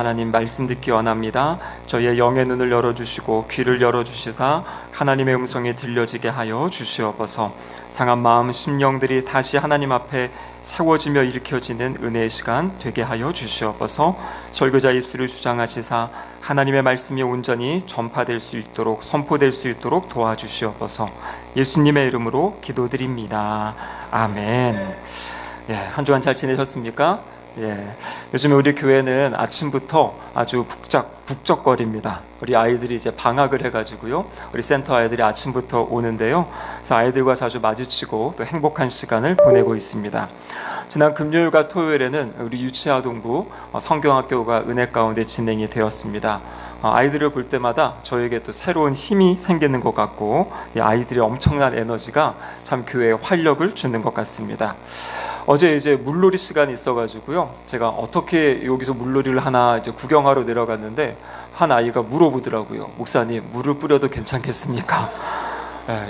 하나님 말씀 듣기 원합니다. 저희의 영의 눈을 열어주시고 귀를 열어주시사 하나님의 음성이 들려지게 하여 주시옵소서. 상한 마음 심령들이 다시 하나님 앞에 세워지며 일으켜지는 은혜의 시간 되게 하여 주시옵소서. 설교자 입술을 주장하시사 하나님의 말씀이 온전히 전파될 수 있도록 선포될 수 있도록 도와주시옵소서. 예수님의 이름으로 기도드립니다. 아멘. 한 주간 잘 지내셨습니까? 요즘에 우리 교회는 아침부터 아주 북적거립니다. 우리 아이들이 이제 방학을 해가지고요. 우리 센터 아이들이 아침부터 오는데요. 그래서 아이들과 자주 마주치고 또 행복한 시간을 보내고 있습니다. 지난 금요일과 토요일에는 우리 유치아동부 성경학교가 은혜 가운데 진행이 되었습니다. 아이들을 볼 때마다 저에게 또 새로운 힘이 생기는 것 같고, 이 아이들의 엄청난 에너지가 참 교회에 활력을 주는 것 같습니다. 어제 이제 물놀이 시간이 있어가지고요. 제가 어떻게 여기서 물놀이를 하나 이제 구경하러 내려갔는데 한 아이가 물어보더라고요. 목사님, 물을 뿌려도 괜찮겠습니까?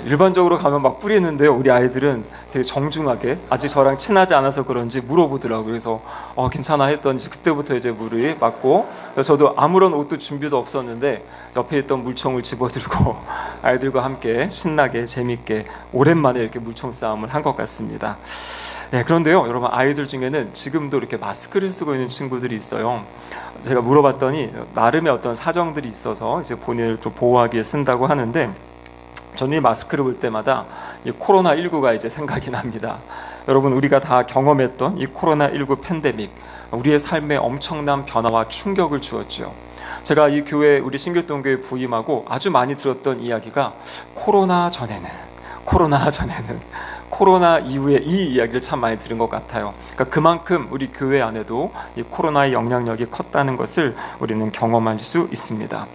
일반적으로 가면 막 뿌리는데요. 우리 아이들은 되게 정중하게 아직 저랑 친하지 않아서 그런지 물어보더라고요. 그래서 괜찮아 했더니 그때부터 이제 물이 맞고, 저도 아무런 옷도 준비도 없었는데 옆에 있던 물총을 집어들고 아이들과 함께 신나게 재밌게 오랜만에 이렇게 물총 싸움을 한 것 같습니다. 그런데요, 여러분, 아이들 중에는 지금도 이렇게 마스크를 쓰고 있는 친구들이 있어요. 제가 물어봤더니 나름의 어떤 사정들이 있어서 이제 본인을 좀 보호하기 위해 쓴다고 하는데, 저는 이 마스크를 볼 때마다 이 코로나19가 이제 생각이 납니다. 여러분, 우리가 다 경험했던 이 코로나19 팬데믹, 우리의 삶에 엄청난 변화와 충격을 주었죠. 제가 이 교회, 우리 신길동교회 부임하고 아주 많이 들었던 이야기가 코로나 코로나 이후에 이 이야기를 참 많이 들은 것 같아요. 그러니까 그만큼 우리 교회 안에도 이 코로나의 영향력이 컸다는 것을 우리는 경험할 수 있습니다.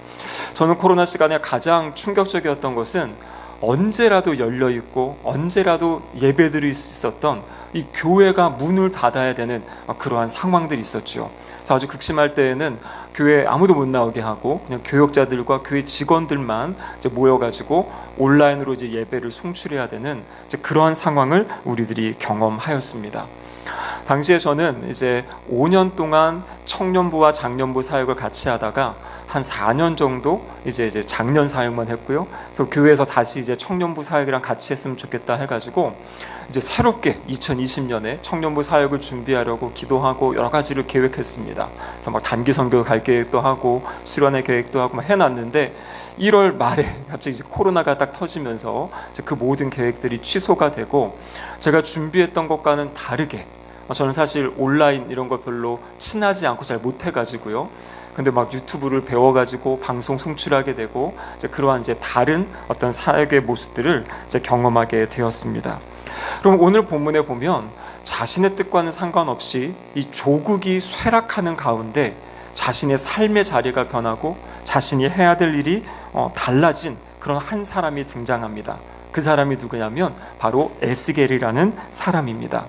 저는 코로나 시간에 가장 충격적이었던 것은 언제라도 열려있고 언제라도 예배드릴 수 있었던 이 교회가 문을 닫아야 되는 그러한 상황들이 있었죠. 그래서 아주 극심할 때에는 교회에 아무도 못 나오게 하고 그냥 교역자들과 교회 직원들만 이제 모여가지고 온라인으로 이제 예배를 송출해야 되는 이제 그러한 상황을 우리들이 경험하였습니다. 당시에 저는 이제 5년 동안 청년부와 장년부 사역을 같이 하다가 한 4년 정도 이제 장년 사역만 했고요. 그래서 교회에서 다시 이제 청년부 사역이랑 같이 했으면 좋겠다 해가지고 이제 새롭게 2020년에 청년부 사역을 준비하려고 기도하고 여러 가지를 계획했습니다. 그래서 막 단기 선교 갈 계획도 하고 수련회 계획도 하고 막 해놨는데 1월 말에 갑자기 이제 코로나가 딱 터지면서 이제 그 모든 계획들이 취소가 되고, 제가 준비했던 것과는 다르게 저는 사실 온라인 이런 거 별로 친하지 않고 잘 못해가지고요. 근데 막 유튜브를 배워가지고 방송 송출하게 되고 이제 그러한 이제 다른 어떤 사역의 모습들을 이제 경험하게 되었습니다. 그럼 오늘 본문에 보면 자신의 뜻과는 상관없이 이 조국이 쇠락하는 가운데 자신의 삶의 자리가 변하고 자신이 해야 될 일이 달라진 그런 한 사람이 등장합니다. 그 사람이 누구냐면 바로 에스겔이라는 사람입니다.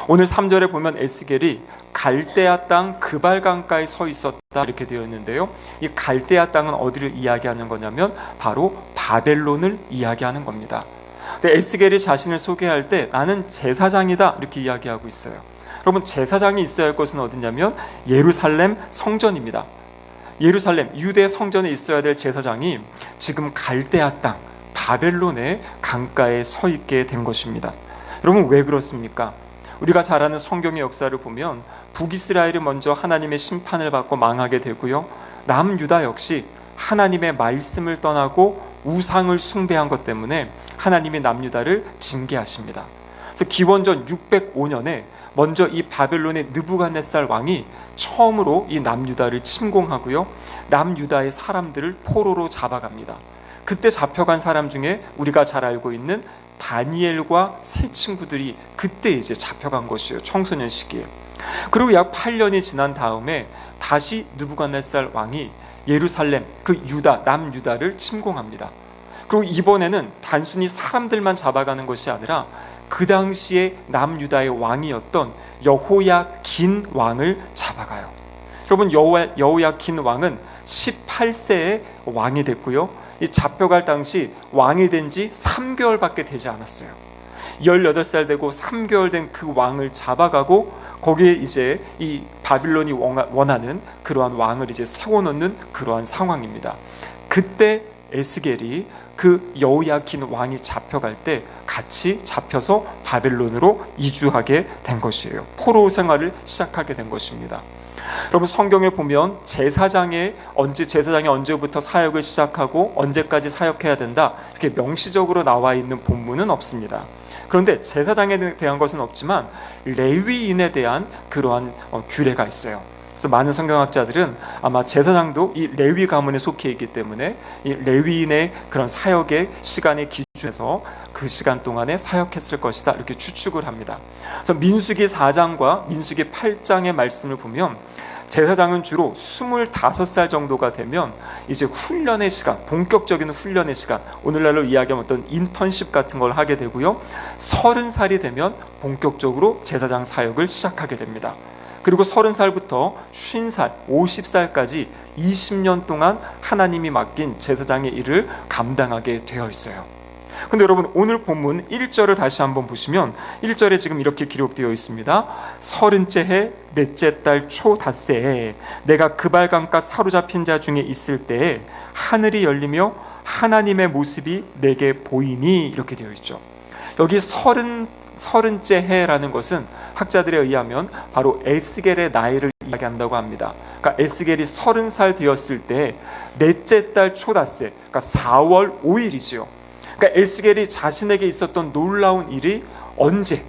오늘 3절에 보면 에스겔이 갈대아 땅 그발강가에 서 있었다 이렇게 되어 있는데요. 이 갈대아 땅은 어디를 이야기하는 거냐면 바로 바벨론을 이야기하는 겁니다. 근데 에스겔이 자신을 소개할 때 나는 제사장이다 이렇게 이야기하고 있어요. 여러분, 제사장이 있어야 할 곳은 어디냐면 예루살렘 성전입니다. 예루살렘 유대 성전에 있어야 될 제사장이 지금 갈대아 땅 바벨론의 강가에 서 있게 된 것입니다. 여러분, 왜 그렇습니까? 우리가 잘 아는 성경의 역사를 보면 북이스라엘이 먼저 하나님의 심판을 받고 망하게 되고요. 남유다 역시 하나님의 말씀을 떠나고 우상을 숭배한 것 때문에 하나님이 남유다를 징계하십니다. 그래서 기원전 605년에 먼저 이 바벨론의 느부갓네살 왕이 처음으로 이 남유다를 침공하고요. 남유다의 사람들을 포로로 잡아갑니다. 그때 잡혀간 사람 중에 우리가 잘 알고 있는 다니엘과 세 친구들이 그때 이제 잡혀간 것이에요. 청소년 시기에. 그리고 약 8년이 지난 다음에 다시 느부갓네살 왕이 예루살렘, 그 유다, 남유다를 침공합니다. 그리고 이번에는 단순히 사람들만 잡아가는 것이 아니라 그 당시에 남유다의 왕이었던 여호야긴 왕을 잡아가요. 여러분, 여호야긴 왕은 18세에 왕이 됐고요. 이 잡혀갈 당시 왕이 된 지 3개월밖에 되지 않았어요. 18살 되고 3개월 된 그 왕을 잡아가고 거기에 이제 이 바빌론이 원하는 그러한 왕을 이제 세워놓는 그러한 상황입니다. 그때 에스겔이 그 여호야긴 왕이 잡혀갈 때 같이 잡혀서 바벨론으로 이주하게 된 것이에요. 포로 생활을 시작하게 된 것입니다. 여러분, 성경에 보면 제사장이 언제부터 사역을 시작하고 언제까지 사역해야 된다 이렇게 명시적으로 나와 있는 본문은 없습니다. 그런데 제사장에 대한 것은 없지만 레위인에 대한 그러한 규례가 있어요. 그래서 많은 성경학자들은 아마 제사장도 이 레위 가문에 속해 있기 때문에 이 레위인의 그런 사역의 시간에 기준해서 그 시간 동안에 사역했을 것이다 이렇게 추측을 합니다. 그래서 민수기 4장과 민수기 8장의 말씀을 보면 제사장은 주로 25살 정도가 되면 이제 훈련의 시간, 본격적인 훈련의 시간, 오늘날로 이야기하면 어떤 인턴십 같은 걸 하게 되고요. 30살이 되면 본격적으로 제사장 사역을 시작하게 됩니다. 그리고 30살부터 50살, 50살까지 20년 동안 하나님이 맡긴 제사장의 일을 감당하게 되어 있어요. 근데 여러분, 오늘 본문 1절을 다시 한번 보시면 1절에 지금 이렇게 기록되어 있습니다. 30째 해 넷째 달 초 닷새에 내가 그발강가 사로잡힌 자 중에 있을 때에 하늘이 열리며 하나님의 모습이 내게 보이니 이렇게 되어 있죠. 여기 30째 해라는 것은 학자들에 의하면 바로 에스겔의 나이를 이야기한다고 합니다. 그러니까 에스겔이 30살 되었을 때 넷째 달 초닷새, 그러니까 4월 5일이지요. 그러니까 에스겔이 자신에게 있었던 놀라운 일이 언제,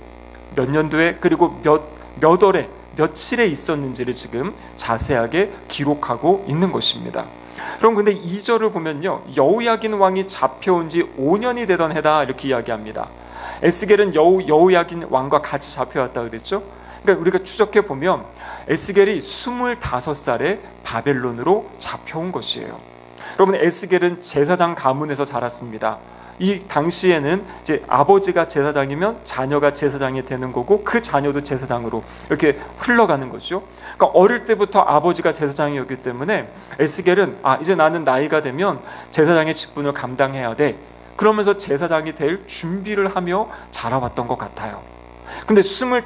몇 년도에, 그리고 몇 월에, 며칠에 있었는지를 지금 자세하게 기록하고 있는 것입니다. 그럼 근데 2절을 보면요, 여호야긴 왕이 잡혀온 지 5년이 되던 해다 이렇게 이야기합니다. 에스겔은 여호야긴 왕과 같이 잡혀왔다 그랬죠. 그러니까 우리가 추적해 보면 에스겔이 25살에 바벨론으로 잡혀온 것이에요. 여러분, 에스겔은 제사장 가문에서 자랐습니다. 이 당시에는 이제 아버지가 제사장이면 자녀가 제사장이 되는 거고 그 자녀도 제사장으로 이렇게 흘러가는 거죠. 그러니까 어릴 때부터 아버지가 제사장이었기 때문에 에스겔은 이제 나는 나이가 되면 제사장의 직분을 감당해야 돼. 그러면서 제사장이 될 준비를 하며 자라왔던 것 같아요. 근데 25,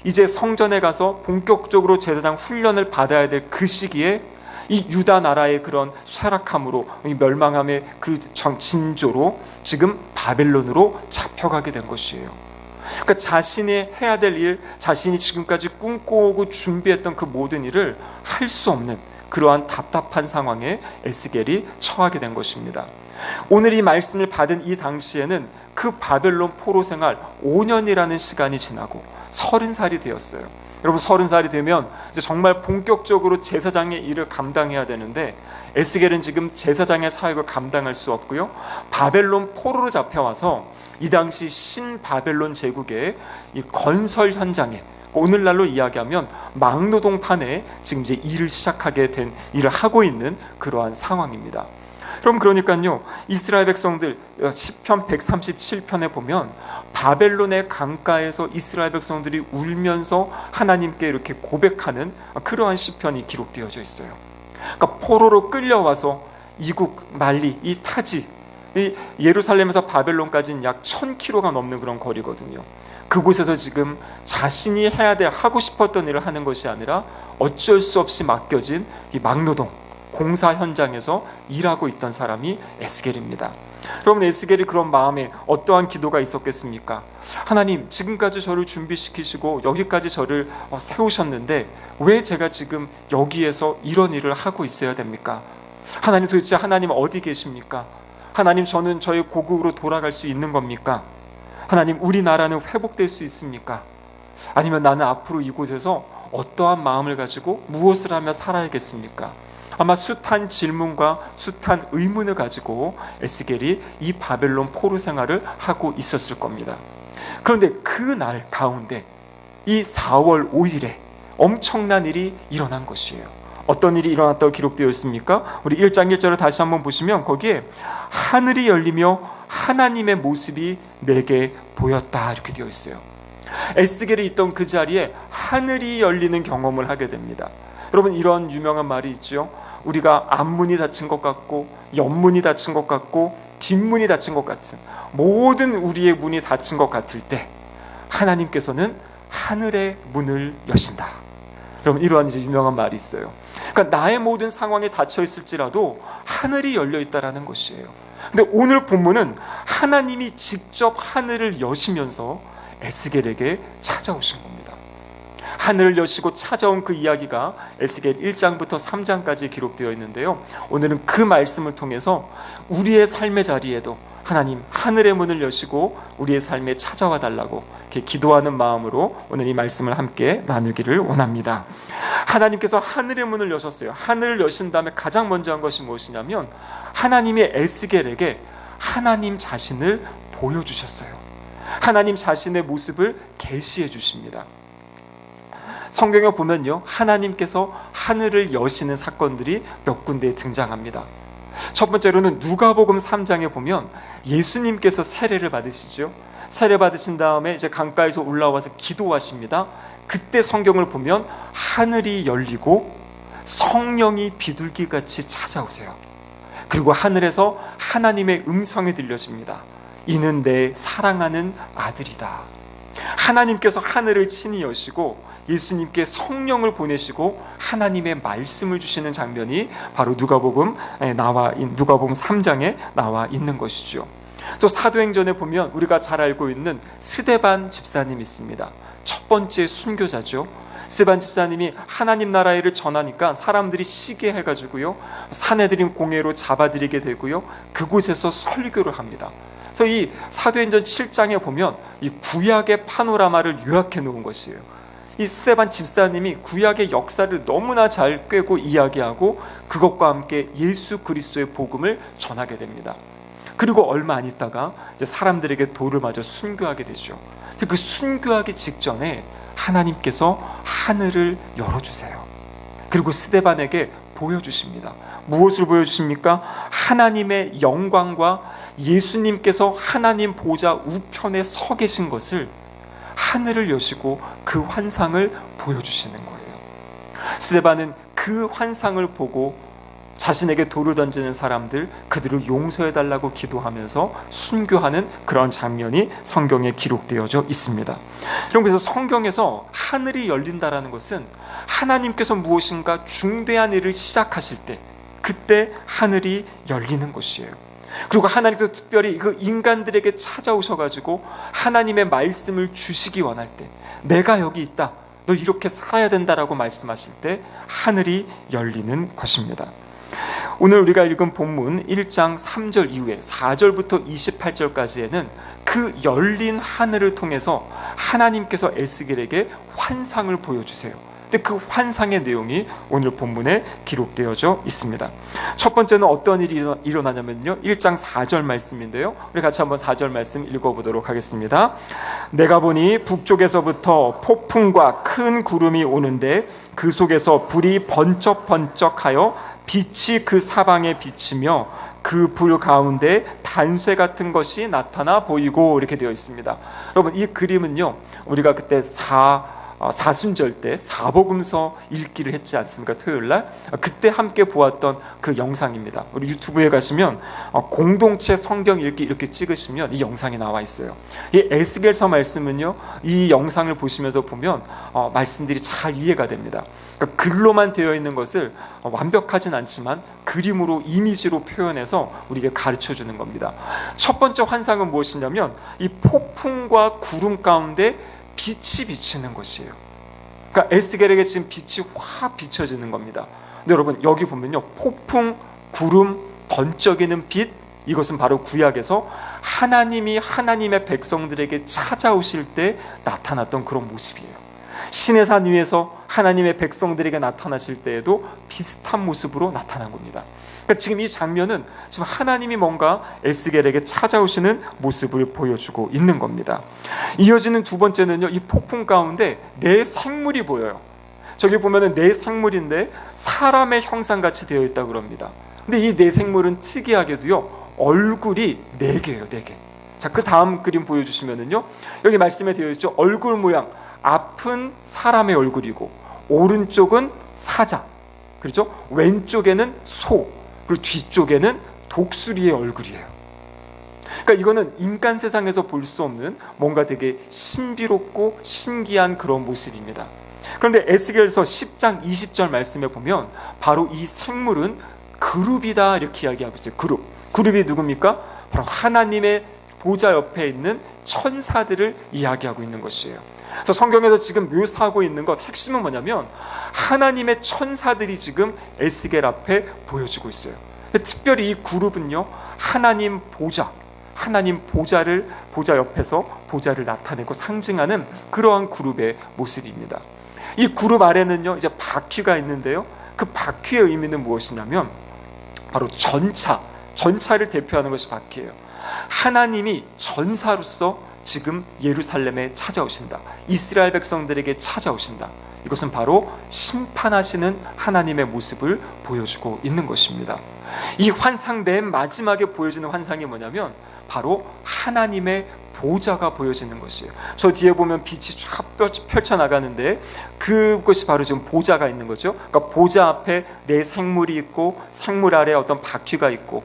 이제 성전에 가서 본격적으로 제사장 훈련을 받아야 될 그 시기에 이 유다 나라의 그런 쇠락함으로, 멸망함의 그 진조로 지금 바벨론으로 잡혀가게 된 것이에요. 그러니까 자신이 해야 될 일, 자신이 지금까지 꿈꿔오고 준비했던 그 모든 일을 할 수 없는 그러한 답답한 상황에 에스겔이 처하게 된 것입니다. 오늘 이 말씀을 받은 이 당시에는 그 바벨론 포로 생활 5년이라는 시간이 지나고 30살이 되었어요. 여러분, 30살이 되면 이제 정말 본격적으로 제사장의 일을 감당해야 되는데 에스겔은 지금 제사장의 사역을 감당할 수 없고요. 바벨론 포로로 잡혀와서 이 당시 신바벨론 제국의 이 건설 현장에, 오늘날로 이야기하면 막노동판에 지금 이제 일을 하고 있는 그러한 상황입니다. 그러니까요, 이스라엘 백성들 시편 137편에 보면 바벨론의 강가에서 이스라엘 백성들이 울면서 하나님께 이렇게 고백하는 그러한 시편이 기록되어져 있어요. 그러니까 포로로 끌려와서 이국, 말리, 이 타지, 이 예루살렘에서 바벨론까지는 약 1000km가 넘는 그런 거리거든요. 그곳에서 지금 자신이 하고 싶었던 일을 하는 것이 아니라 어쩔 수 없이 맡겨진 이 막노동, 공사 현장에서 일하고 있던 사람이 에스겔입니다. 여러분, 에스겔이 그런 마음에 어떠한 기도가 있었겠습니까? 하나님, 지금까지 저를 준비시키시고 여기까지 저를 세우셨는데 왜 제가 지금 여기에서 이런 일을 하고 있어야 됩니까? 하나님, 도대체 하나님 어디 계십니까? 하나님, 저는 저의 고국으로 돌아갈 수 있는 겁니까? 하나님, 우리나라는 회복될 수 있습니까? 아니면 나는 앞으로 이곳에서 어떠한 마음을 가지고 무엇을 하며 살아야겠습니까? 아마 숱한 질문과 숱한 의문을 가지고 에스겔이 이 바벨론 포로 생활을 하고 있었을 겁니다. 그런데 그 날 가운데 이 4월 5일에 엄청난 일이 일어난 것이에요. 어떤 일이 일어났다고 기록되어 있습니까? 우리 1장 1절을 다시 한번 보시면 거기에 하늘이 열리며 하나님의 모습이 내게 보였다 이렇게 되어 있어요. 에스겔이 있던 그 자리에 하늘이 열리는 경험을 하게 됩니다. 여러분, 이런 유명한 말이 있죠. 우리가 앞문이 닫힌 것 같고 옆문이 닫힌 것 같고 뒷문이 닫힌 것 같은, 모든 우리의 문이 닫힌 것 같을 때 하나님께서는 하늘의 문을 여신다. 여러분, 이러한 이제 유명한 말이 있어요. 그러니까 나의 모든 상황이 닫혀 있을지라도 하늘이 열려 있다라는 것이에요. 근데 오늘 본문은 하나님이 직접 하늘을 여시면서 에스겔에게 찾아오신 겁니다. 하늘을 여시고 찾아온 그 이야기가 에스겔 1장부터 3장까지 기록되어 있는데요, 오늘은 그 말씀을 통해서 우리의 삶의 자리에도 하나님 하늘의 문을 여시고 우리의 삶에 찾아와 달라고 이렇게 기도하는 마음으로 오늘 이 말씀을 함께 나누기를 원합니다. 하나님께서 하늘의 문을 여셨어요. 하늘을 여신 다음에 가장 먼저 한 것이 무엇이냐면 하나님이 에스겔에게 하나님 자신을 보여주셨어요. 하나님 자신의 모습을 계시해 주십니다. 성경에 보면요, 하나님께서 하늘을 여시는 사건들이 몇 군데에 등장합니다. 첫 번째로는 누가복음 3장에 보면 예수님께서 세례를 받으시죠. 세례 받으신 다음에 이제 강가에서 올라와서 기도하십니다. 그때 성경을 보면 하늘이 열리고 성령이 비둘기같이 찾아오세요. 그리고 하늘에서 하나님의 음성이 들려집니다. 이는 내 사랑하는 아들이다. 하나님께서 하늘을 친히 여시고 예수님께 성령을 보내시고 하나님의 말씀을 주시는 장면이 바로 누가복음 3장에 나와 있는 것이죠. 또 사도행전에 보면 우리가 잘 알고 있는 스데반 집사님이 있습니다. 첫 번째 순교자죠. 스데반 집사님이 하나님 나라의 일을 전하니까 사람들이 시기해가지고요, 사내들인 공회로 잡아들이게 되고요, 그곳에서 설교를 합니다. 그래서 이 사도행전 7장에 보면 이 구약의 파노라마를 요약해 놓은 것이에요. 이 스데반 집사님이 구약의 역사를 너무나 잘 꿰고 이야기하고 그것과 함께 예수 그리스도의 복음을 전하게 됩니다. 그리고 얼마 안 있다가 이제 사람들에게 돌을 맞아 순교하게 되죠. 근데 그 순교하기 직전에 하나님께서 하늘을 열어주세요. 그리고 스데반에게 보여주십니다. 무엇을 보여주십니까? 하나님의 영광과 예수님께서 하나님 보좌 우편에 서 계신 것을, 하늘을 여시고 그 환상을 보여주시는 거예요. 스데반은 그 환상을 보고 자신에게 돌을 던지는 사람들, 그들을 용서해달라고 기도하면서 순교하는 그런 장면이 성경에 기록되어져 있습니다. 그래서 성경에서 하늘이 열린다라는 것은 하나님께서 무엇인가 중대한 일을 시작하실 때, 그때 하늘이 열리는 것이에요. 그리고 하나님께서 특별히 그 인간들에게 찾아오셔가지고 하나님의 말씀을 주시기 원할 때, 내가 여기 있다, 너 이렇게 살아야 된다라고 말씀하실 때 하늘이 열리는 것입니다. 오늘 우리가 읽은 본문 1장 3절 이후에 4절부터 28절까지에는 그 열린 하늘을 통해서 하나님께서 에스겔에게 환상을 보여주세요. 근데 그 환상의 내용이 오늘 본문에 기록되어져 있습니다. 첫 번째는 어떤 일이 일어나냐면요, 1장 4절 말씀인데요, 우리 같이 한번 4절 말씀 읽어보도록 하겠습니다. 내가 보니 북쪽에서부터 폭풍과 큰 구름이 오는데 그 속에서 불이 번쩍번쩍하여 빛이 그 사방에 비치며 그 불 가운데 단쇠 같은 것이 나타나 보이고, 이렇게 되어 있습니다. 여러분, 이 그림은요, 우리가 그때 사순절 때 사복음서 읽기를 했지 않습니까? 토요일날 그때 함께 보았던 그 영상입니다. 우리 유튜브에 가시면 공동체 성경 읽기 이렇게 찍으시면 이 영상이 나와 있어요. 이 에스겔서 말씀은요, 이 영상을 보시면서 보면 말씀들이 잘 이해가 됩니다. 그러니까 글로만 되어 있는 것을 완벽하진 않지만 그림으로, 이미지로 표현해서 우리에게 가르쳐 주는 겁니다. 첫 번째 환상은 무엇이냐면 이 폭풍과 구름 가운데 빛이 비치는 것이에요. 그러니까 에스겔에게 지금 빛이 확 비춰지는 겁니다. 근데 여러분, 여기 보면요, 폭풍, 구름, 번쩍이는 빛, 이것은 바로 구약에서 하나님이 하나님의 백성들에게 찾아오실 때 나타났던 그런 모습이에요. 신의 산 위에서 하나님의 백성들에게 나타나실 때에도 비슷한 모습으로 나타난 겁니다. 그러니까 지금 이 장면은 지금 하나님이 뭔가 에스겔에게 찾아오시는 모습을 보여주고 있는 겁니다. 이어지는 두 번째는요, 이 폭풍 가운데 네 생물이 보여요. 저기 보면은 네 생물인데 사람의 형상같이 되어 있다고 그럽니다. 근데 이 네 생물은 특이하게도요, 얼굴이 네 개예요, 네 개. 자, 그 다음 그림 보여주시면은요, 여기 말씀에 되어 있죠. 얼굴 모양, 앞은 사람의 얼굴이고 오른쪽은 사자, 그렇죠? 왼쪽에는 소, 그리고 뒤쪽에는 독수리의 얼굴이에요. 그러니까 이거는 인간 세상에서 볼 수 없는 뭔가 되게 신비롭고 신기한 그런 모습입니다. 그런데 에스겔서 10장 20절 말씀에 보면 바로 이 생물은 그룹이다 이렇게 이야기하고 있어요. 그룹이 누굽니까? 바로 하나님의 보좌 옆에 있는 천사들을 이야기하고 있는 것이에요. 그래서 성경에서 지금 묘사하고 있는 것 핵심은 뭐냐면 하나님의 천사들이 지금 에스겔 앞에 보여지고 있어요. 특별히 이 그룹은요, 하나님 보좌 옆에서 보좌를 나타내고 상징하는 그러한 그룹의 모습입니다. 이 그룹 아래는요, 이제 바퀴가 있는데요, 그 바퀴의 의미는 무엇이냐면 바로 전차를 대표하는 것이 바퀴예요. 하나님이 전사로서 지금 예루살렘에 찾아오신다. 이스라엘 백성들에게 찾아오신다. 이것은 바로 심판하시는 하나님의 모습을 보여주고 있는 것입니다. 이 환상 맨 마지막에 보여지는 환상이 뭐냐면 바로 하나님의 보좌가 보여지는 것이에요. 저 뒤에 보면 빛이 쫙 펼쳐나가는데 그것이 바로 지금 보좌가 있는 거죠. 그러니까 보좌 앞에 내 생물이 있고 생물 아래에 어떤 바퀴가 있고,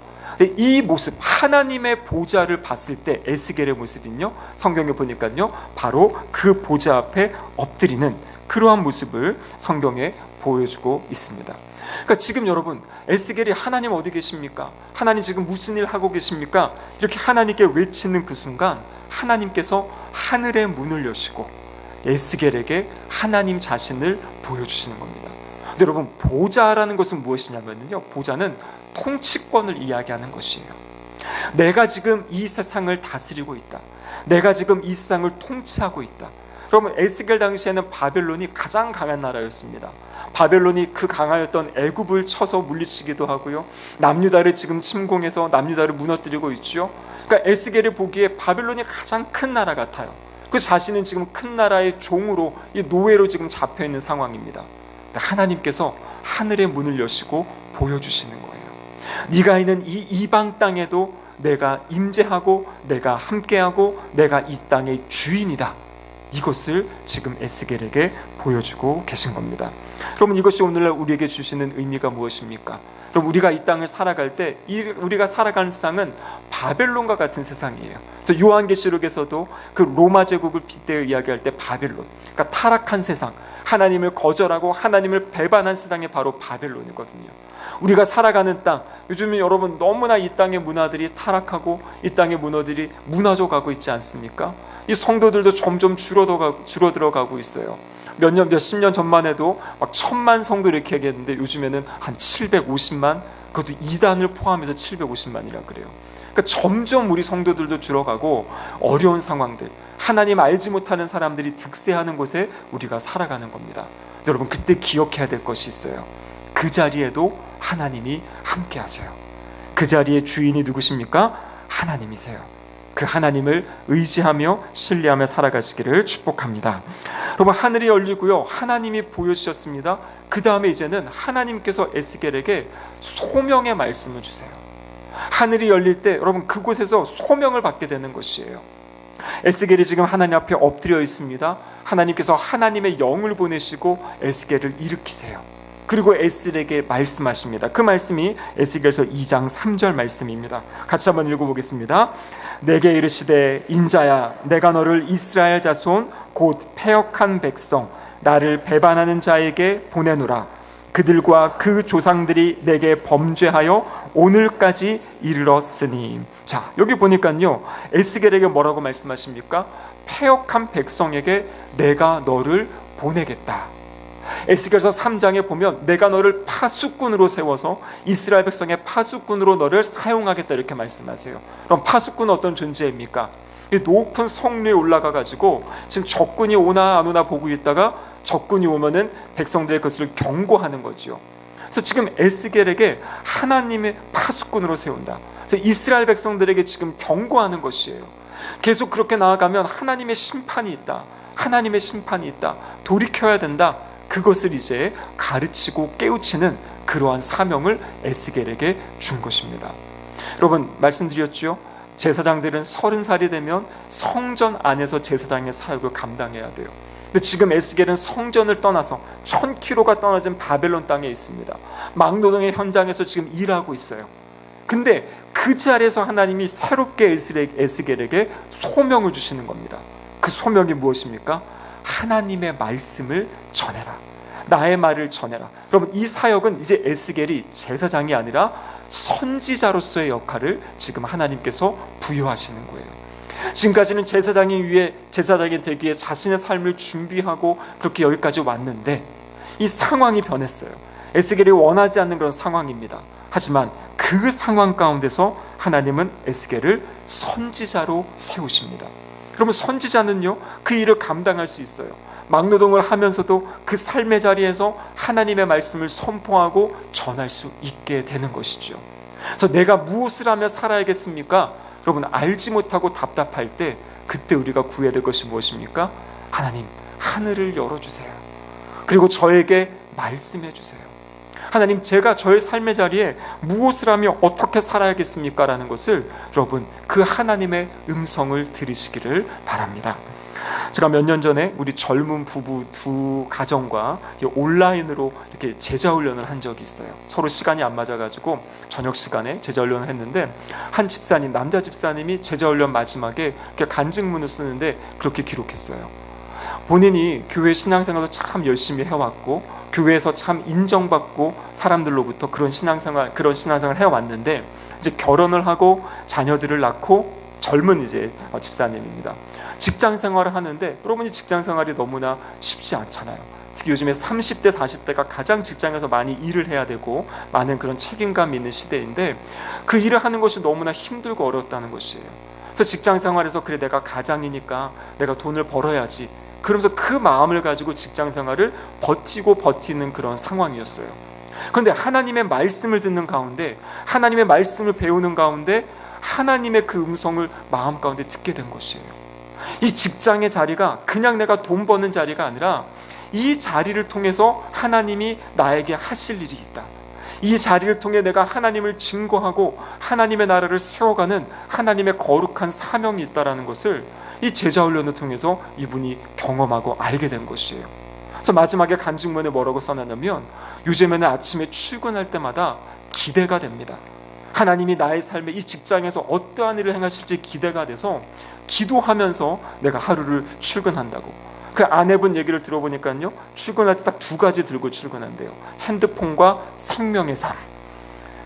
이 모습, 하나님의 보좌를 봤을 때 에스겔의 모습은요, 성경에 보니까요, 바로 그 보좌 앞에 엎드리는 그러한 모습을 성경에 보여주고 있습니다. 그러니까 지금 여러분, 에스겔이 하나님 어디 계십니까? 하나님 지금 무슨 일 하고 계십니까? 이렇게 하나님께 외치는 그 순간 하나님께서 하늘의 문을 여시고 에스겔에게 하나님 자신을 보여주시는 겁니다. 근데 여러분, 보좌라는 것은 무엇이냐면요, 보좌는 통치권을 이야기하는 것이에요. 내가 지금 이 세상을 다스리고 있다. 내가 지금 이 세상을 통치하고 있다. 그러면 에스겔 당시에는 바벨론이 가장 강한 나라였습니다. 바벨론이 그 강하였던 애굽을 쳐서 물리치기도 하고요, 남유다를 지금 침공해서 남유다를 무너뜨리고 있죠. 그러니까 에스겔이 보기에 바벨론이 가장 큰 나라 같아요. 그 자신은 지금 큰 나라의 종으로, 이 노예로 지금 잡혀 있는 상황입니다. 하나님께서 하늘의 문을 여시고 보여주시는 거예요. 네가 있는 이 이방 땅에도 내가 임재하고 내가 함께하고 내가 이 땅의 주인이다. 이것을 지금 에스겔에게 보여주고 계신 겁니다. 그러면 이것이 오늘날 우리에게 주시는 의미가 무엇입니까? 그럼 우리가 이 땅을 살아갈 때 우리가 살아가는 세상은 바벨론과 같은 세상이에요. 그래서 요한계시록에서도 그 로마 제국을 빗대어 이야기할 때 바벨론, 그러니까 타락한 세상, 하나님을 거절하고 하나님을 배반한 세상이 바로 바벨론이거든요. 우리가 살아가는 땅, 요즘은 여러분 너무나 이 땅의 문화들이 타락하고 이 땅의 문화들이 무너져 가고 있지 않습니까? 이 성도들도 점점 줄어들어가고 있어요. 몇십 년 전만 해도 막 1000만 성도 이렇게 얘기했는데 요즘에는 한 750만, 그것도 2단을 포함해서 750만이라 그래요. 그러니까 점점 우리 성도들도 줄어가고 어려운 상황들, 하나님 알지 못하는 사람들이 득세하는 곳에 우리가 살아가는 겁니다. 여러분, 그때 기억해야 될 것이 있어요. 그 자리에도 하나님이 함께 하세요. 그 자리의 주인이 누구십니까? 하나님이세요. 그 하나님을 의지하며 신뢰하며 살아가시기를 축복합니다. 여러분, 하늘이 열리고요, 하나님이 보여주셨습니다. 그 다음에 이제는 하나님께서 에스겔에게 소명의 말씀을 주세요. 하늘이 열릴 때 여러분, 그곳에서 소명을 받게 되는 것이에요. 에스겔이 지금 하나님 앞에 엎드려 있습니다. 하나님께서 하나님의 영을 보내시고 에스겔을 일으키세요. 그리고 에스겔에게 말씀하십니다. 그 말씀이 에스겔서 2장 3절 말씀입니다. 같이 한번 읽어보겠습니다. 내게 이르시되 인자야, 내가 너를 이스라엘 자손 곧 패역한 백성 나를 배반하는 자에게 보내노라. 그들과 그 조상들이 내게 범죄하여 오늘까지 이르렀으니. 자, 여기 보니까요, 에스겔에게 뭐라고 말씀하십니까? 패역한 백성에게 내가 너를 보내겠다. 에스겔서 3장에 보면 내가 너를 파수꾼으로 세워서 이스라엘 백성의 파수꾼으로 너를 사용하겠다 이렇게 말씀하세요. 그럼 파수꾼은 어떤 존재입니까? 높은 성리에 올라가 가지고 지금 적군이 오나 안 오나 보고 있다가 적군이 오면은 백성들의 것을 경고하는 거죠. 그래서 지금 에스겔에게 하나님의 파수꾼으로 세운다. 그래서 이스라엘 백성들에게 지금 경고하는 것이에요. 계속 그렇게 나아가면 하나님의 심판이 있다. 하나님의 심판이 있다. 돌이켜야 된다. 그것을 이제 가르치고 깨우치는 그러한 사명을 에스겔에게 준 것입니다. 여러분, 말씀드렸죠? 제사장들은 30살이 되면 성전 안에서 제사장의 사역을 감당해야 돼요. 근데 지금 에스겔은 성전을 떠나서 1000km가 떨어진 바벨론 땅에 있습니다. 막노동의 현장에서 지금 일하고 있어요. 근데 그 그 자리에서 하나님이 새롭게 에스겔에게 소명을 주시는 겁니다. 그 소명이 무엇입니까? 하나님의 말씀을 전해라. 나의 말을 전해라. 여러분, 이 사역은 이제 에스겔이 제사장이 아니라 선지자로서의 역할을 지금 하나님께서 부여하시는 거예요. 지금까지는 제사장이 되기 위해 자신의 삶을 준비하고 그렇게 여기까지 왔는데 이 상황이 변했어요. 에스겔이 원하지 않는 그런 상황입니다. 하지만 그 상황 가운데서 하나님은 에스겔을 선지자로 세우십니다. 그러면 선지자는요, 그 일을 감당할 수 있어요. 막노동을 하면서도 그 삶의 자리에서 하나님의 말씀을 선포하고 전할 수 있게 되는 것이죠. 그래서 내가 무엇을 하며 살아야겠습니까? 여러분, 알지 못하고 답답할 때 그때 우리가 구해야 될 것이 무엇입니까? 하나님, 하늘을 열어주세요. 그리고 저에게 말씀해 주세요. 하나님, 제가 저의 삶의 자리에 무엇을 하며 어떻게 살아야겠습니까? 라는 것을 여러분, 그 하나님의 음성을 들으시기를 바랍니다. 제가 몇 년 전에 우리 젊은 부부 두 가정과 온라인으로 이렇게 제자훈련을 한 적이 있어요. 서로 시간이 안 맞아가지고 저녁 시간에 제자훈련을 했는데, 한 집사님, 남자 집사님이 제자훈련 마지막에 이렇게 간증문을 쓰는데 그렇게 기록했어요. 본인이 교회 신앙생활도 참 열심히 해왔고 교회에서 참 인정받고 사람들로부터 그런 신앙생활 해왔는데, 이제 결혼을 하고 자녀들을 낳고 젊은 이제 집사님입니다. 직장 생활을 하는데, 여러분이 직장 생활이 너무나 쉽지 않잖아요. 특히 요즘에 30대 40대가 가장 직장에서 많이 일을 해야 되고 많은 그런 책임감 있는 시대인데, 그 일을 하는 것이 너무나 힘들고 어렵다는 것이에요. 그래서 직장 생활에서 그래, 내가 가장이니까 내가 돈을 벌어야지, 그러면서 그 마음을 가지고 직장 생활을 버티는 그런 상황이었어요. 그런데 하나님의 말씀을 듣는 가운데, 하나님의 말씀을 배우는 가운데 하나님의 그 음성을 마음 가운데 듣게 된 것이에요. 이 직장의 자리가 그냥 내가 돈 버는 자리가 아니라 이 자리를 통해서 하나님이 나에게 하실 일이 있다. 이 자리를 통해 내가 하나님을 증거하고 하나님의 나라를 세워가는 하나님의 거룩한 사명이 있다는 것을 이 제자훈련을 통해서 이분이 경험하고 알게 된 것이에요. 그래서 마지막에 간증문에 뭐라고 써놨냐면, 요즘에는 아침에 출근할 때마다 기대가 됩니다. 하나님이 나의 삶에 이 직장에서 어떠한 일을 행하실지 기대가 돼서 기도하면서 내가 하루를 출근한다고. 그 아내분 얘기를 들어보니까요, 출근할 때 딱 두 가지 들고 출근한대요. 핸드폰과 생명의 삶.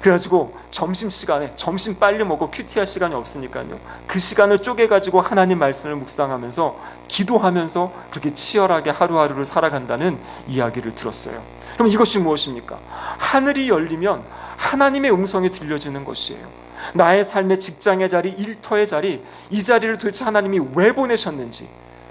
그래가지고 점심시간에 점심 빨리 먹고 큐티할 시간이 없으니까요, 그 시간을 쪼개가지고 하나님 말씀을 묵상하면서 기도하면서 그렇게 치열하게 하루하루를 살아간다는 이야기를 들었어요. 그럼 이것이 무엇입니까? 하늘이 열리면 하나님의 음성이 들려지는 것이에요. 나의 삶의 직장의 자리, 일터의 자리, 이 자리를 도대체 하나님이 왜 보내셨는지,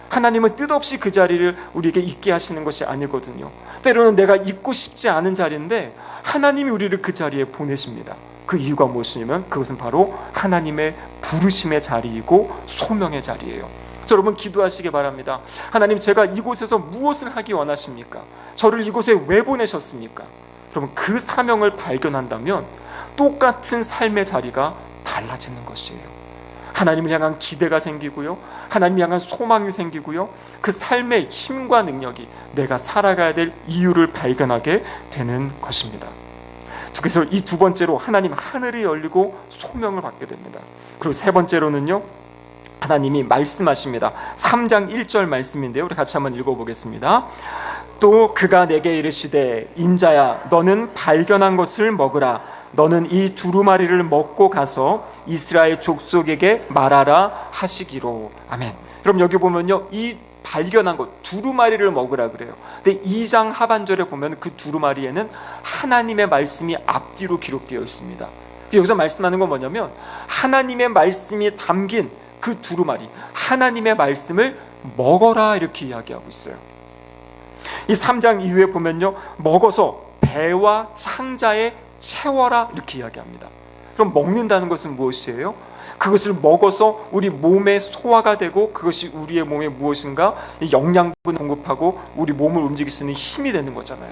하나님은 뜻없이 그 자리를 우리에게 있게 하시는 것이 아니거든요. 때로는 내가 있고 싶지 않은 자리인데 하나님이 우리를 그 자리에 보내십니다. 그 이유가 무엇이냐면 그것은 바로 하나님의 부르심의 자리이고 소명의 자리예요. 여러분, 기도하시기 바랍니다. 하나님, 제가 이곳에서 무엇을 하기 원하십니까? 저를 이곳에 왜 보내셨습니까? 여러분, 그 사명을 발견한다면 똑같은 삶의 자리가 달라지는 것이에요. 하나님을 향한 기대가 생기고요, 하나님을 향한 소망이 생기고요, 그 삶의 힘과 능력이 내가 살아가야 될 이유를 발견하게 되는 것입니다. 그래서 이 두 번째로 하나님 하늘이 열리고 소명을 받게 됩니다. 그리고 세 번째로는요, 하나님이 말씀하십니다. 3장 1절 말씀인데요, 우리 같이 한번 읽어보겠습니다. 또 그가 내게 이르시되, 인자야, 너는 발견한 것을 먹으라. 너는 이 두루마리를 먹고 가서 이스라엘 족속에게 말하라 하시기로. 아멘. 그럼 여기 보면요, 이 발견한 것, 두루마리를 먹으라 그래요. 근데 2장 하반절에 보면 그 두루마리에는 하나님의 말씀이 앞뒤로 기록되어 있습니다. 여기서 말씀하는 건 뭐냐면, 하나님의 말씀이 담긴 그 두루마리, 하나님의 말씀을 먹어라, 이렇게 이야기하고 있어요. 이 3장 이후에 보면요, 먹어서 배와 창자에 채워라, 이렇게 이야기합니다. 그럼 먹는다는 것은 무엇이에요? 그것을 먹어서 우리 몸에 소화가 되고 그것이 우리의 몸에 무엇인가 영양분 공급하고 우리 몸을 움직일 수 있는 힘이 되는 거잖아요.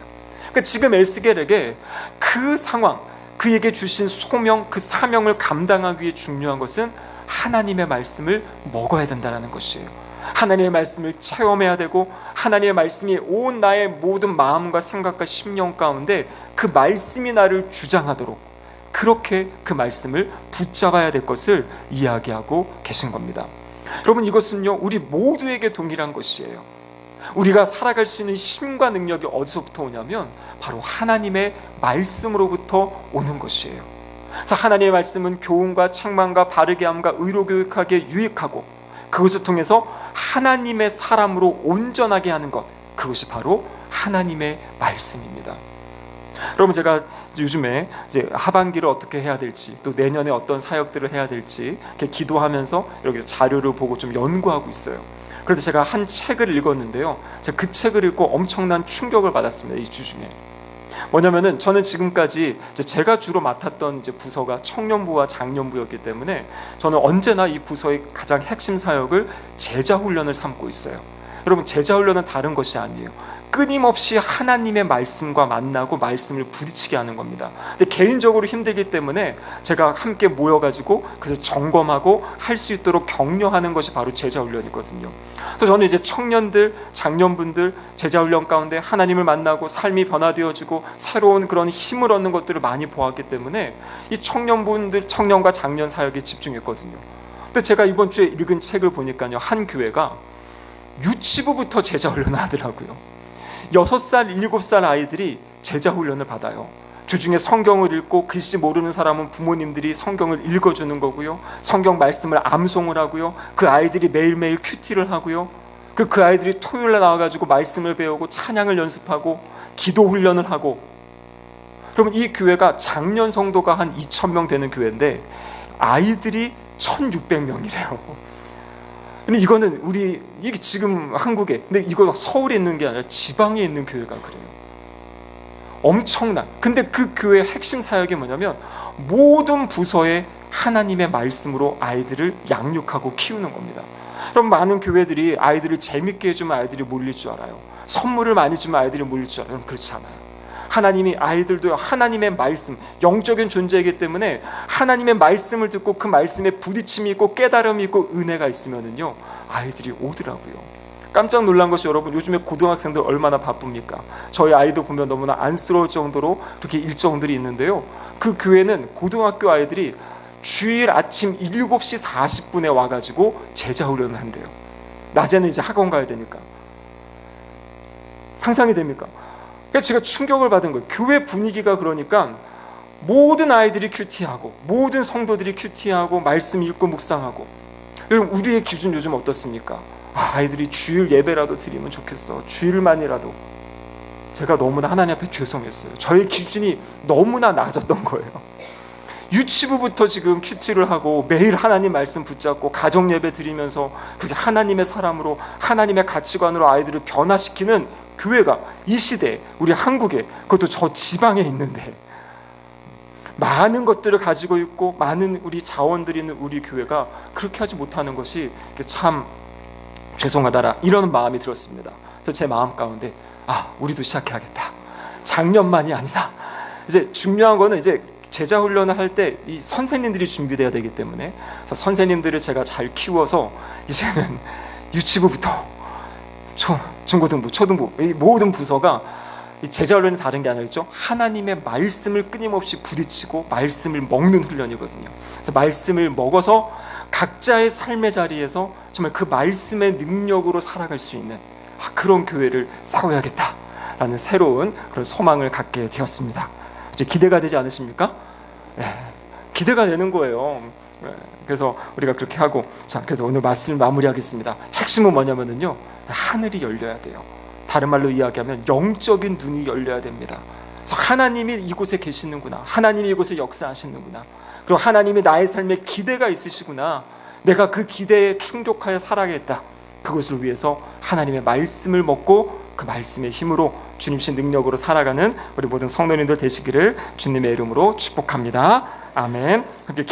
그러니까 지금 에스겔에게 그 상황, 그에게 주신 소명, 그 사명을 감당하기 위해 중요한 것은 하나님의 말씀을 먹어야 된다는 것이에요. 하나님의 말씀을 체험해야 되고, 하나님의 말씀이 온 나의 모든 마음과 생각과 심령 가운데 그 말씀이 나를 주장하도록, 그렇게 그 말씀을 붙잡아야 될 것을 이야기하고 계신 겁니다. 여러분, 이것은요 우리 모두에게 동일한 것이에요. 우리가 살아갈 수 있는 힘과 능력이 어디서부터 오냐면 바로 하나님의 말씀으로부터 오는 것이에요. 그래서 하나님의 말씀은 교훈과 책망과 바르게 함과 의로 교육하기에 유익하고, 그것을 통해서 하나님의 사람으로 온전하게 하는 것, 그것이 바로 하나님의 말씀입니다. 여러분, 제가 요즘에 이제 하반기를 어떻게 해야 될지, 또 내년에 어떤 사역들을 해야 될지 이렇게 기도하면서 이렇게 자료를 보고 좀 연구하고 있어요. 그래서 제가 한 책을 읽었는데요, 제가 그 책을 읽고 엄청난 충격을 받았습니다. 이 주 중에 뭐냐면은, 저는 지금까지 제가 주로 맡았던 이제 부서가 청년부와 장년부였기 때문에 저는 언제나 이 부서의 가장 핵심 사역을 제자 훈련을 삼고 있어요. 여러분, 제자 훈련은 다른 것이 아니에요. 끊임없이 하나님의 말씀과 만나고 말씀을 부딪히게 하는 겁니다. 근데 개인적으로 힘들기 때문에 제가 함께 모여가지고 그래서 점검하고 할 수 있도록 격려하는 것이 바로 제자 훈련이거든요. 그래서 저는 이제 청년들, 장년분들 제자 훈련 가운데 하나님을 만나고 삶이 변화되어지고 새로운 그런 힘을 얻는 것들을 많이 보았기 때문에 이 청년분들, 청년과 장년 사역에 집중했거든요. 근데 제가 이번 주에 읽은 책을 보니까요, 한 교회가 유치부부터 제자 훈련을 하더라고요. 6살, 7살 아이들이 제자 훈련을 받아요. 주중에 성경을 읽고 글씨 모르는 사람은 부모님들이 성경을 읽어주는 거고요, 성경 말씀을 암송을 하고요, 그 아이들이 매일매일 큐티를 하고요, 그 아이들이 토요일에 나와가지고 말씀을 배우고 찬양을 연습하고 기도 훈련을 하고. 그러면 이 교회가 작년 성도가 한 2,000명 되는 교회인데 아이들이 1,600명이래요. 근데 이거는 이게 지금 한국에, 근데 이거 서울에 있는 게 아니라 지방에 있는 교회가 그래요. 엄청난. 근데 그 교회의 핵심 사역이 뭐냐면 모든 부서에 하나님의 말씀으로 아이들을 양육하고 키우는 겁니다. 그럼 많은 교회들이 아이들을 재밌게 해주면 아이들이 몰릴 줄 알아요. 선물을 많이 주면 아이들이 몰릴 줄 알아요. 그렇지 않아요. 하나님이 아이들도 하나님의 말씀, 영적인 존재이기 때문에 하나님의 말씀을 듣고 그 말씀에 부딪힘이 있고 깨달음이 있고 은혜가 있으면은요, 아이들이 오더라고요. 깜짝 놀란 것이, 여러분, 요즘에 고등학생들 얼마나 바쁩니까? 저희 아이도 보면 너무나 안쓰러울 정도로 그렇게 일정들이 있는데요, 그 교회는 고등학교 아이들이 주일 아침 7시 40분에 와가지고 제자 훈련을 한대요. 낮에는 이제 학원 가야 되니까. 상상이 됩니까? 그래서 제가 충격을 받은 거예요. 교회 분위기가 그러니까 모든 아이들이 큐티하고 모든 성도들이 큐티하고 말씀 읽고 묵상하고. 여러분, 우리의 기준 요즘 어떻습니까? 아이들이 주일 예배라도 드리면 좋겠어, 주일만이라도. 제가 너무나 하나님 앞에 죄송했어요. 저의 기준이 너무나 낮았던 거예요. 유치부부터 지금 큐티를 하고 매일 하나님 말씀 붙잡고 가정 예배 드리면서 그렇게 하나님의 사람으로, 하나님의 가치관으로 아이들을 변화시키는 교회가 이 시대에, 우리 한국에, 그것도 저 지방에 있는데 많은 것들을 가지고 있고 많은 우리 자원들이 있는 우리 교회가 그렇게 하지 못하는 것이 참 죄송하다라, 이런 마음이 들었습니다. 그래서 제 마음 가운데 우리도 시작해야겠다. 작년만이 아니다. 이제 중요한 거는 이제 제자 훈련을 할 때 이 선생님들이 준비돼야 되기 때문에, 그래서 선생님들을 제가 잘 키워서 이제는 유치부부터 중고등부, 초등부, 이 모든 부서가 이 제자 훈련이 다른 게 아니라 하나님의 말씀을 끊임없이 부딪히고 말씀을 먹는 훈련이거든요. 그래서 말씀을 먹어서 각자의 삶의 자리에서 정말 그 말씀의 능력으로 살아갈 수 있는 그런 교회를 세워야겠다라는 새로운 그런 소망을 갖게 되었습니다. 이제 기대가 되지 않으십니까? 기대가 되는 거예요. 그래서 우리가 그렇게 하고, 자, 그래서 오늘 말씀을 마무리하겠습니다. 핵심은 뭐냐면요, 하늘이 열려야 돼요. 다른 말로 이야기하면 영적인 눈이 열려야 됩니다. 그래서 하나님이 이곳에 계시는구나, 하나님이 이곳에 역사하시는구나, 그리고 하나님이 나의 삶에 기대가 있으시구나, 내가 그 기대에 충족하여 살아야겠다. 그것을 위해서 하나님의 말씀을 먹고 그 말씀의 힘으로 주님신 능력으로 살아가는 우리 모든 성도님들 되시기를 주님의 이름으로 축복합니다. 아멘. 함께